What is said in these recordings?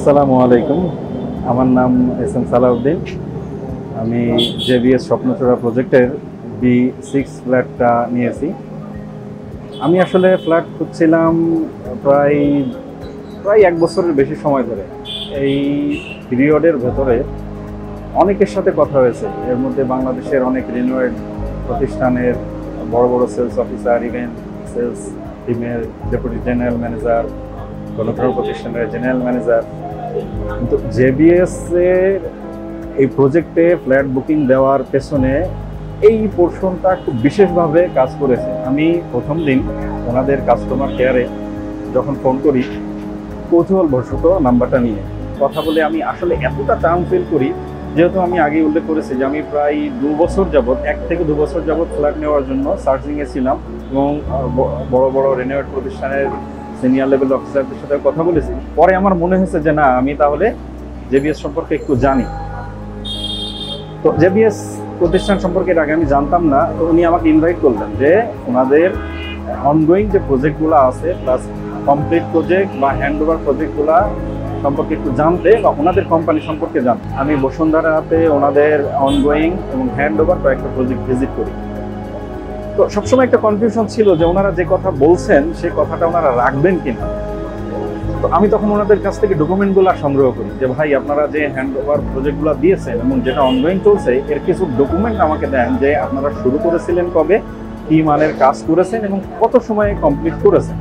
আসসালামু আলাইকুম। আমার নাম এস এম সালাউদ্দিন। আমি জেবিএস স্বপ্নচূড়া প্রজেক্টের B6 ফ্ল্যাটটা নিয়েছি। আমি আসলে ফ্ল্যাট খুঁজছিলাম প্রায় প্রায় 1 বছরের বেশি সময় ধরে। এই পিরিয়ডের ভেতরে অনেকের সাথে কথা হয়েছে। এর মধ্যে বাংলাদেশের অনেক রিনোয়েড প্রতিষ্ঠানের বড় বড় সেলস অফিসার, ইভেন সেলস টিমের ডেপুটি জেনারেল ম্যানেজার, কোনো কোনো প্রতিষ্ঠানের জেনারেল ম্যানেজার। কিন্তু জেবিএস এর এই প্রজেক্টে ফ্ল্যাট বুকিং দেওয়ার পেছনে এই পোর্শনটা খুব বিশেষভাবে কাজ করেছে। আমি প্রথম দিন ওনাদের কাস্টমার কেয়ারে যখন ফোন করি, কৌতূহলবশত নাম্বারটা নিয়ে কথা বলে আমি আসলে এতটা টার্ম ফিল করি, যেহেতু আমি আগেই উল্লেখ করেছি যে আমি প্রায় 2 বছর যাবৎ 1 থেকে 2 বছর যাবৎ ফ্ল্যাট নেওয়ার জন্য সার্চিংয়ে ছিলাম এবং বড় বড় রিনোয়েড প্রতিষ্ঠানের সিনিয়র লেভেল অফিসারদের সাথে কথা বলেছি। পরে আমার মনে হয়েছে যে না, আমি তাহলে জেবিএস সম্পর্কে একটু জানি। তো জেবিএস প্রতিষ্ঠান সম্পর্কে এর আগে আমি জানতাম না। তো উনি আমাকে ইনভাইট করলেন যে ওনাদের অনগোয়িং যে প্রজেক্টগুলো আছে, প্লাস কমপ্লিট প্রজেক্ট বা হ্যান্ড ওভার প্রজেক্টগুলো সম্পর্কে একটু জানতে বা ওনাদের কোম্পানি সম্পর্কে জানতে। আমি বসুন্ধরাতে ওনাদের অনগোয়িং এবং হ্যান্ড ওভার কয়েকটা প্রজেক্ট ভিজিট করি। তো সবসময় একটা কনফিউশন ছিল যে ওনারা যে কথা বলছেন সেই কথাটা ওনারা রাখবেন কিনা। তো আমি তখন ওনাদের কাছ থেকে ডকুমেন্টগুলো সংগ্রহ করি যে ভাই, আপনারা যে হ্যান্ড ওভার প্রজেক্টগুলো দিয়েছেন এবং যেটা অনগোয়িং চলছে, এর কিছু ডকুমেন্ট আমাকে দেন যে আপনারা শুরু করেছিলেন কবে, কি মানের কাজ করেছেন এবং কত সময়ে কমপ্লিট করেছেন।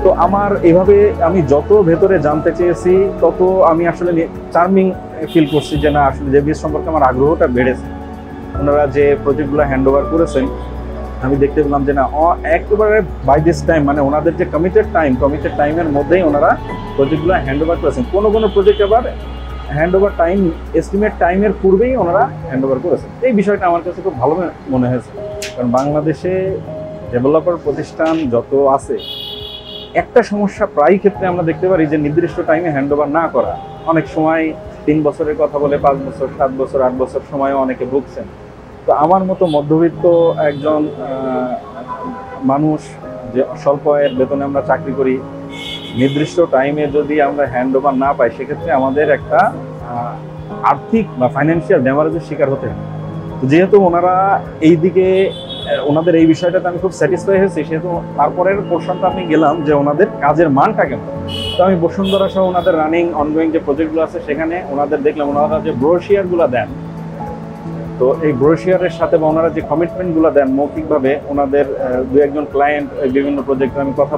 তো আমার এভাবে আমি যত ভেতরে জানতে চেয়েছি তত আমি আসলে চার্মিং ফিল করছি যে না, আসলে জেবিএস সম্পর্কে আমার আগ্রহটা বেড়েছে। ওনারা যে প্রজেক্টগুলো হ্যান্ড ওভার করেছেন, আমি দেখতে পেলাম যে না, একেবারে বাই দিস টাইম, মানে ওনাদের যে কমিটেড টাইমের মধ্যেই ওনারা প্রজেক্টগুলো হ্যান্ড ওভার করেছেন। কোনো কোনো প্রজেক্ট আবার হ্যান্ড ওভার টাইম, এস্টিমেট টাইমের পূর্বেই ওনারা হ্যান্ড ওভার করেছেন। এই বিষয়টা আমার কাছে খুব ভালো মনে হয়েছে, কারণ বাংলাদেশে ডেভেলপার প্রতিষ্ঠান যত আছে, একটা সমস্যা প্রায় ক্ষেত্রে আমরা দেখতে পারি যে নির্দিষ্ট টাইমে হ্যান্ড ওভার না করা। অনেক সময় 3 বছরের কথা বলে 5 বছর, 7 বছর, 8 বছর সময়ও অনেকে ভুগছেন। তো আমার মতো মধ্যবিত্ত একজন মানুষ, যে স্বল্প আয়ের বেতনে আমরা চাকরি করি, নির্দিষ্ট টাইমে যদি আমরা হ্যান্ড ওভার না পাই, সেক্ষেত্রে আমাদের একটা আর্থিক বা ফাইন্যান্সিয়াল ড্যামারেজের শিকার হতে হয়। তো যেহেতু ওনারা এই দিকে, ওনাদের এই বিষয়টাতে আমি খুব স্যাটিসফাই হয়েছি, সেহেতু তারপরের পোর্শনটা আমি গেলাম যে ওনাদের কাজের মানটা কেমন। তো আমি বসুন্ধরা সহ ওনাদের রানিং অনগোয়িং যে প্রজেক্টগুলো আছে সেখানে ওনাদের দেখলাম ওনারা যে ব্রোশিয়ারগুলো দেন, তো এই ব্রোশিয়ারের সাথে বা ওনারা যে কমিটমেন্টগুলো দেন মৌখিকভাবে, ওনাদের 2-1 ক্লায়েন্ট বিভিন্ন প্রজেক্টে আমি কথা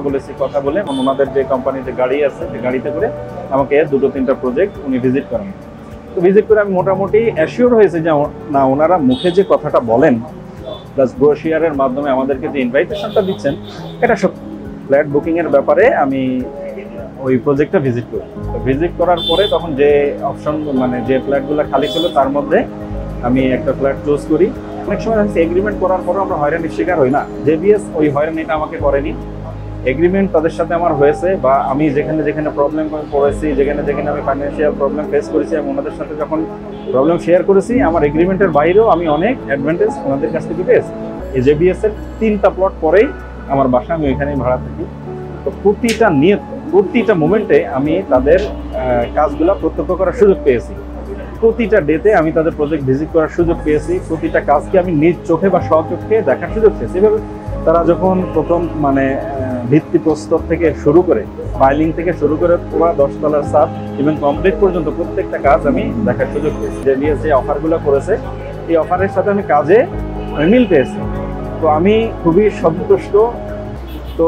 বলে ওনাদের যে কোম্পানির যে গাড়ি আছে, সেই গাড়িতে করে আমাকে 2-3টা প্রজেক্ট উনি ভিজিট করেন। তো ভিজিট করে আমি মোটামুটি অ্যাসিওর হয়েছে যে না, ওনারা মুখে যে কথাটা বলেন প্লাস ব্রোশিয়ারের মাধ্যমে আমাদেরকে যে ইনভাইটেশনটা দিচ্ছেন, এটা সব ফ্ল্যাট বুকিংয়ের ব্যাপারে আমি ওই প্রজেক্টটা ভিজিট করি। তো ভিজিট করার পরে তখন যে অপশন, মানে যে ফ্ল্যাটগুলো খালি ছিল তার মধ্যে আমি একটা ফ্ল্যাট চুজ করি। অনেক সময় হচ্ছে এগ্রিমেন্ট করার পরেও আমরা হয়রানির শিকার হই না, জেবিএস ওই হয়রানিটা আমাকে করেনি। এগ্রিমেন্ট তাদের সাথে আমার হয়েছে, বা আমি যেখানে যেখানে প্রবলেম পড়েছি, যেখানে যেখানে আমি ফাইন্যান্সিয়াল প্রবলেম ফেস করেছি, আমি ওনাদের সাথে যখন প্রবলেম শেয়ার করেছি, আমার এগ্রিমেন্টের বাইরেও আমি অনেক অ্যাডভান্টেজ ওনাদের কাছ থেকে পেয়েছি। এই জেবিএস এর 3টা প্লট পরেই আমার বাসা, আমি ওইখানেই ভাড়া থাকি। তো প্রতিটা মোমেন্টে আমি তাদের কাজগুলো প্রত্যক্ষ করার সুযোগ পেয়েছি। প্রতিটা ডেতে আমি তাদের প্রজেক্ট ভিজিট করার সুযোগ পেয়েছি। প্রতিটা কাজকে আমি নিজ চোখে বা স্বচক্ষে দেখার সুযোগ পেয়েছি। এভাবে তারা যখন প্রথম মানে ভিত্তি প্রস্তর থেকে শুরু করে, ফাইলিং থেকে শুরু করে পুরো 10 তলার ছাদ এবং কমপ্লিট পর্যন্ত প্রত্যেকটা কাজ আমি দেখার সুযোগ পেয়েছি। জেবিএস যে অফারগুলো করেছে, এই অফারের সাথে আমি কাজে মিল পেয়েছি। তো আমি খুবই সন্তুষ্ট। তো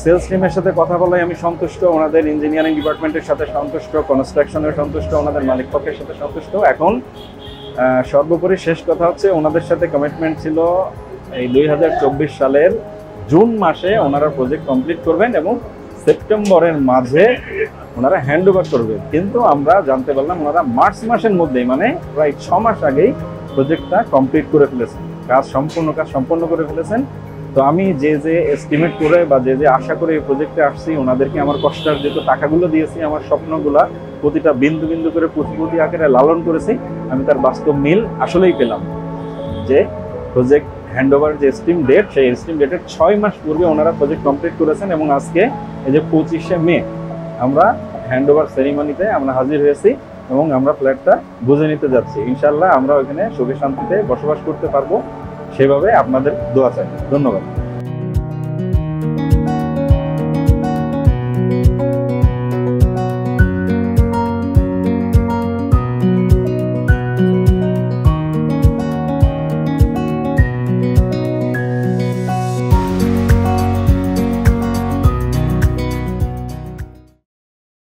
সেলস টিমের সাথে কথা বলে আমি সন্তুষ্ট, ওনাদের ইঞ্জিনিয়ারিং ডিপার্টমেন্টের সাথে সন্তুষ্ট, কনস্ট্রাকশনের সন্তুষ্ট, ওনাদের মালিক পক্ষের সাথে সন্তুষ্ট। এখন সর্বোপরি শেষ কথা হচ্ছে, ওনাদের সাথে কমিটমেন্ট ছিল এই 2024 সালের জুন মাসে ওনারা প্রজেক্ট কমপ্লিট করবেন এবং সেপ্টেম্বরের মাঝে ওনারা হ্যান্ড ওভার করবেন। কিন্তু আমরা জানতে পারলাম ওনারা মার্চ মাসের মধ্যেই, মানে প্রায় 6 মাস আগেই প্রজেক্টটা কমপ্লিট করে ফেলেছেন, কাজ সম্পূর্ণ করে ফেলেছেন। তো আমি যে এস্টিমেট করে বা যে আশা করে এই প্রজেক্টে আসছি, ওনাদেরকে আমার কষ্টের যেহেতু টাকাগুলো দিয়েছি, আমার স্বপ্নগুলা প্রতিটা বিন্দু বিন্দু করে প্রতিপতি আকারে লালন করেছি, আমি তার বাস্তব মিল আসলেই পেলাম যে প্রজেক্ট হ্যান্ড ওভার যে স্টিম ডেট, সেই স্টিম ডেটের 6 মাস পূর্বে ওনারা প্রজেক্ট কমপ্লিট করেছেন এবং আজকে এই যে 25শে মে আমরা হ্যান্ডওভার সেরিমনিতে আমরা হাজির হয়েছি এবং আমরা ফ্ল্যাটটা বুঝে নিতে যাচ্ছি। ইনশাল্লাহ আমরা ওখানে সুখে শান্তিতে বসবাস করতে পারবো, সেভাবে আপনাদের দোয়া চাই। ধন্যবাদ।